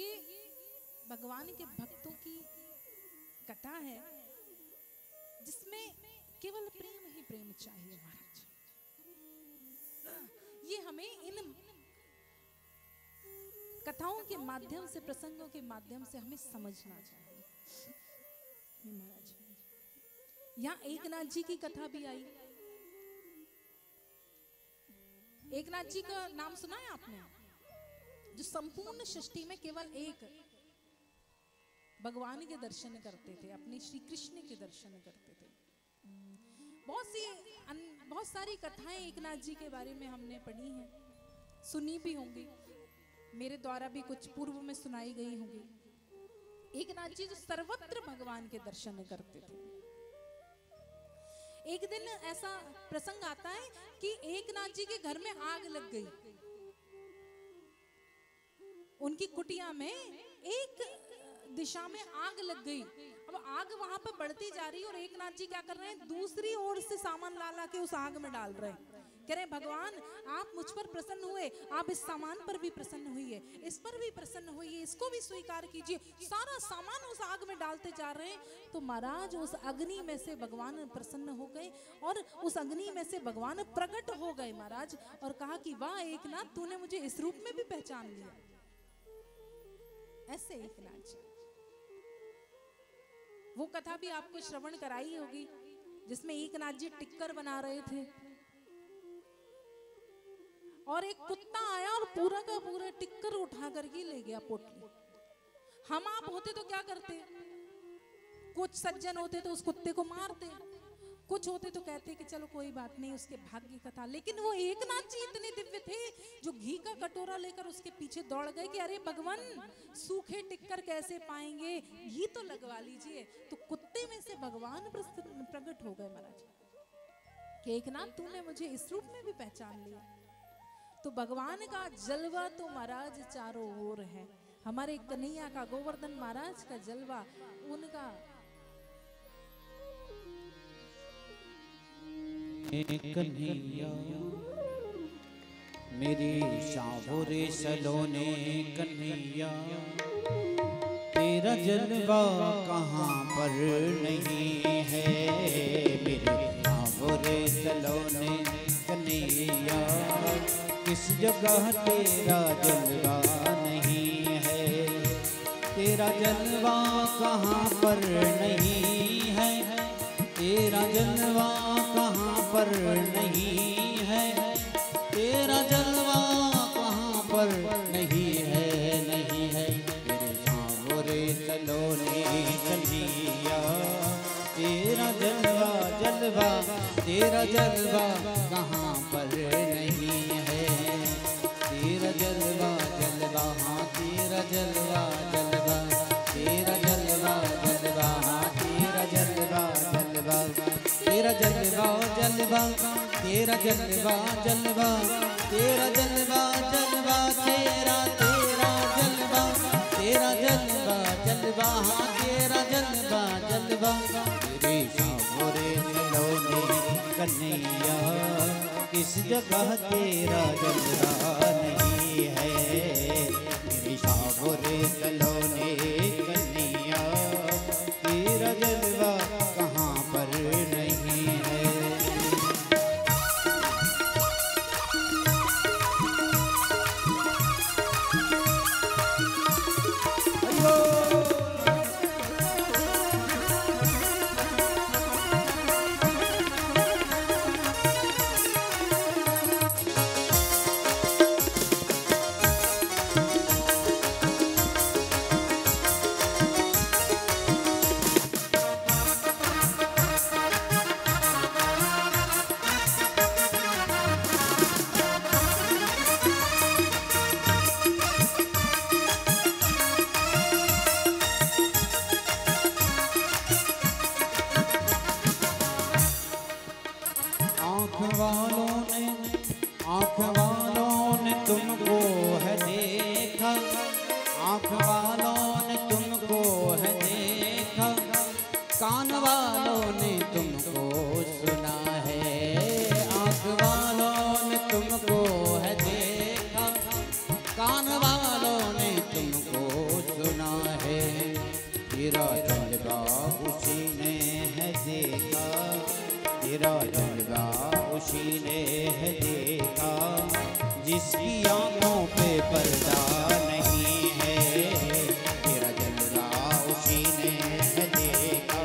ये भगवान के भक्तों की कथा है जिसमें केवल प्रेम ही प्रेम चाहिए महाराज। ये हमें इन कथाओं के माध्यम से, प्रसंगों के माध्यम से हमें समझना चाहिए महाराज। यहाँ एकनाथ जी की कथा भी आई। एकनाथ जी का नाम सुना है आपने? जो संपूर्ण सृष्टि में केवल एक भगवान के दर्शन करते थे, अपने श्री कृष्ण के दर्शन करते थे। बहुत सारी कथाएं एकनाथ जी के बारे में हमने पढ़ी हैं, सुनी भी होंगी, मेरे द्वारा भी कुछ पूर्व में सुनाई गई होंगी। एकनाथ जी जो सर्वत्र भगवान के दर्शन करते थे। एक दिन ऐसा प्रसंग आता है कि एकनाथ जी के घर में आग लग गई। उनकी कुटिया में एक दिशा में आग लग गई। अब आग वहां पर बढ़ती जा रही है और एकनाथ जी क्या कर रहे हैं, दूसरी ओर से सामान ला के उस आग में डाल रहे हैं। कह रहे हैं भगवान आप मुझ पर प्रसन्न हुए, आप इस सामान पर भी प्रसन्न हुई, इस पर भी प्रसन्न हुई, इसको भी स्वीकार कीजिए। सारा सामान उस आग में डालते जा रहे हैं। तो महाराज उस अग्नि में से भगवान प्रसन्न हो गए और उस अग्नि में से भगवान प्रकट हो गए महाराज, और कहा कि वाह एकनाथ तूने मुझे इस रूप में भी पहचान लिया। ऐसे एकनाथ जी, वो कथा भी आपको श्रवण कराई होगी जिसमें एकनाथ जी टिक्कर बना रहे थे और एक कुत्ता आया और पूरा का पूरा टिक्कर उठा करके ले गया पोटली। हम आप होते तो क्या करते? कुछ सज्जन होते तो उस कुत्ते को मारते, कुछ होते तो कहते कि चलो कोई बात नहीं, उसके भाग्य कथा। लेकिन वो एकनाथ जी इतने दिव्य थे जो घी का कटोरा लेकर उसके पीछे दौड़ गए कि अरे भगवान सूखे टिक्कर कैसे पाएंगे, घी तो लगवा लीजिए। तो कुत्ते में से भगवान प्रकट हो गए महाराज कि एकनाथ तूने मुझे इस रूप में भी पहचान लिया। तो भगवान का जलवा तो महाराज चारों ओर है। हमारे कन्हैया का, गोवर्धन महाराज का जलवा, उनका कन्हैया मेरी शाहोरे सलोने कन्हैया, तेरा जलवा कहाँ पर नहीं है। मेरे शाहोरे सलोने कन्हैया, किस जगह तेरा जलवा नहीं है। तेरा जलवा कहाँ पर नहीं है, तेरा जलवा कहाँ पर नहीं है, तेरा जलवा कहाँ पर नहीं है, नहीं है। तेरे सांवरे सलोने कन्हैया, तेरा जलवा जलवा, तेरा जलवा कहाँ पर नहीं है। तेरा जलवा जलवा, हाँ तेरा जलवा जलवा, तेरा जलवा जलवा, हाँ तेरा जलवा जलवा, तेरा जलवा जलवा, तेरा जलवा जलवा, तेरा जलवा जलवा, तेरा तेरा जलवा, तेरा जलवा जलवा, हाँ तेरा जलवा जलवा। तेरे सांवरे सलोने कन्हैया, किस जगह तेरा जलवा नहीं है। तेरे सांवरे सलोने कन्हैया, तेरा जलवा कहाँ पर नहीं है। आँख वालों ने तुमको है देखा, आँख वालों ने तुमको है देखा, कान वालों ने तुमको सुना है। आँख वालों ने तुमको है देखा, कान वालों ने तुमको जिसकी आंखों पे पर्दा नहीं है, तेरा जलवा उसी ने है देखा,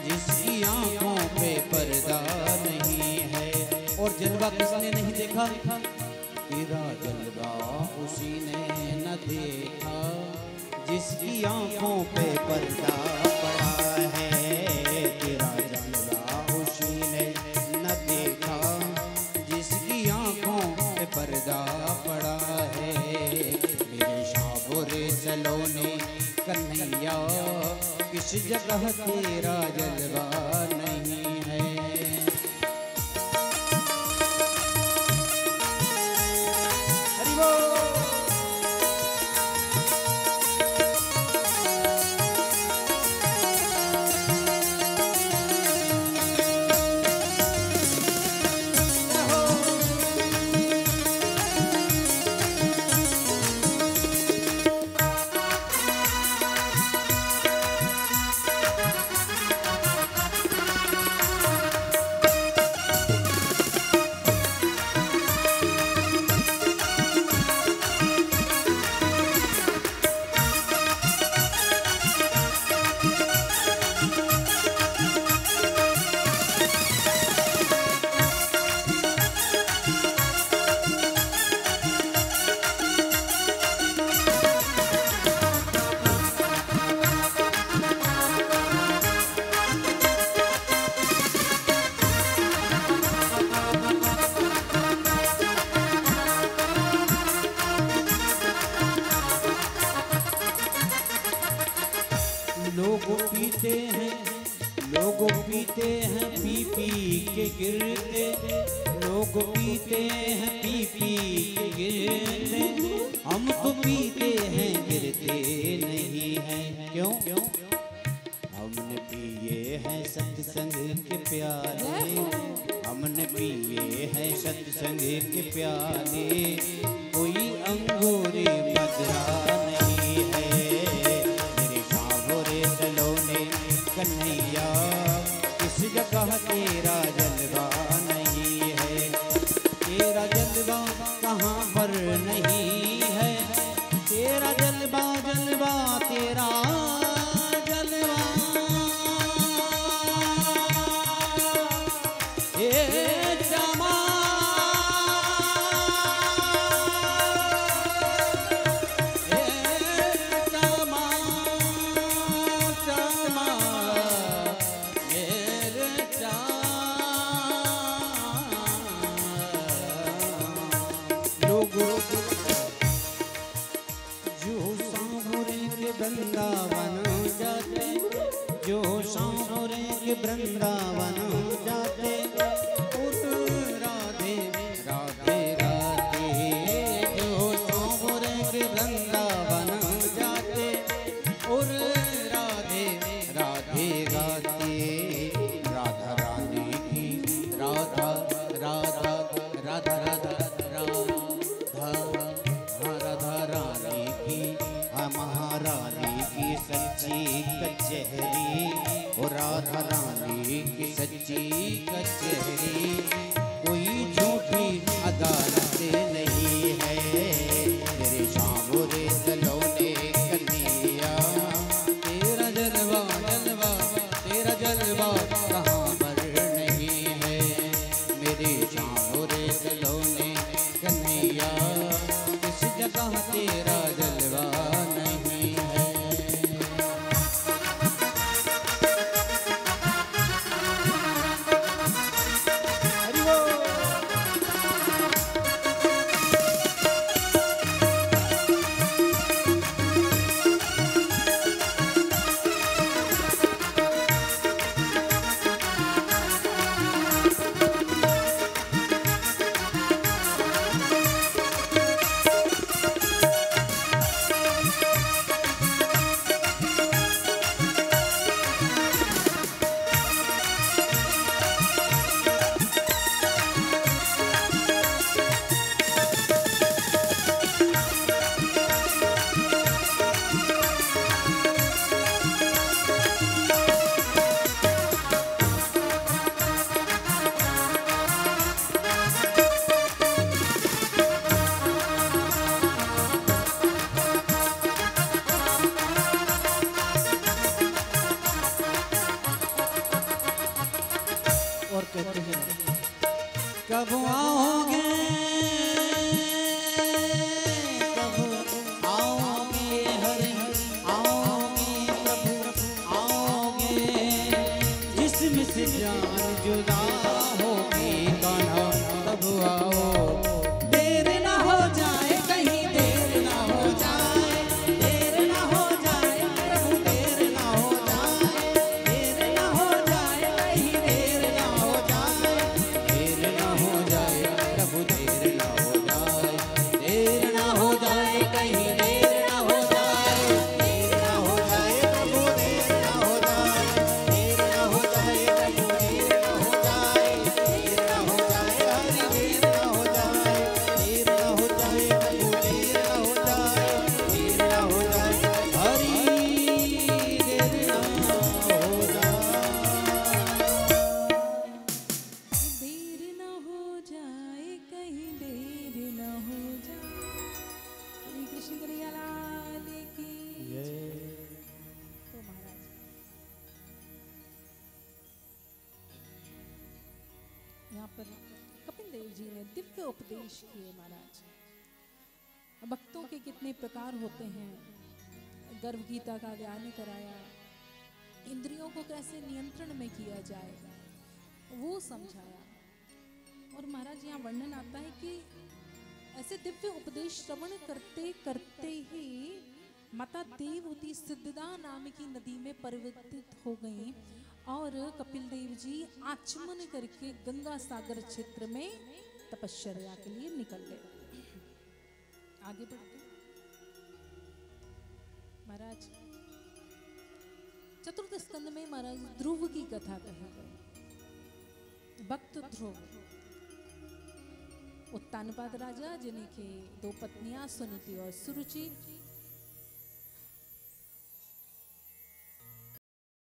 जिसकी आंखों पे पर्दा नहीं है। और जलवा किसने नहीं देखा? तेरा जलवा उसी ने न देखा, जिसकी आंखों पे पर्दा पड़ा है, तेरा जलवा उसी ने न देखा, जिसकी आंखों पे पर्दा पड़ा है। मेरे शाबोरे सलोने कन्हैया, किस जगह तेरा जलवा नहीं है। हरि बोल। पीते हैं पी पी के गिरते, लोग पीते हैं पी पी के गिरते, हम तो पीते हैं गिरते नहीं हैं। क्यों? हमने पिए हैं सत्संग के प्याले, हमने पिए हैं सत्संग के प्याले, कोई अंगूरी मदरा नहीं है। मेरे शाबोरे सलोने कन्हैया, किस जगह तेरा जलवा नहीं है, तेरा जलवा कहाँ पर नहीं है, तेरा जलवा जलवा तेरा जलवा चमा चमा वृंदावन जाते, जो सांवरे के वृंदावन जाते, उठ राधे राधे राधे, जो सांवरे के वृंदावन जाते, और राधे राधे गाते। राधा रानी की राधा राधा राधा राधा राधा रानी की महारानी की सच्ची कचहरी, और राधा रानी की सच्ची कचहरी, कोई झूठी अदालत नहीं है। तेरे शाबोरे सलोने कन्हैया, तेरा जलवा जलवा तेरा जलवा कहाँ पर नहीं है। मेरे शाबोरे सलोने कन्हैया, किस जगह तेरा जलवा नहीं है। हरि बोल। दिव्य उपदेश किए महाराज। भक्तों के कितने प्रकार होते हैं, गर्भ गीता का ज्ञान कराया, इंद्रियों को कैसे नियंत्रण में किया जाए वो समझाया। और महाराज यहाँ वर्णन आता है कि ऐसे दिव्य उपदेश श्रवण करते करते ही माता देवहूति सिद्धदा नाम की नदी में परिवर्तित हो गई और कपिल देव जी आचमन करके गंगा सागर क्षेत्र में तपश्चर्या के लिए निकल गए। आगे बढ़ते महाराज चतुर्थ स्कंद में महाराज ध्रुव की कथा कही गई। भक्त ध्रुव उत्तानपाद राजा जिन्हें के 2 पत्नियां सुनीति और सुरुचि,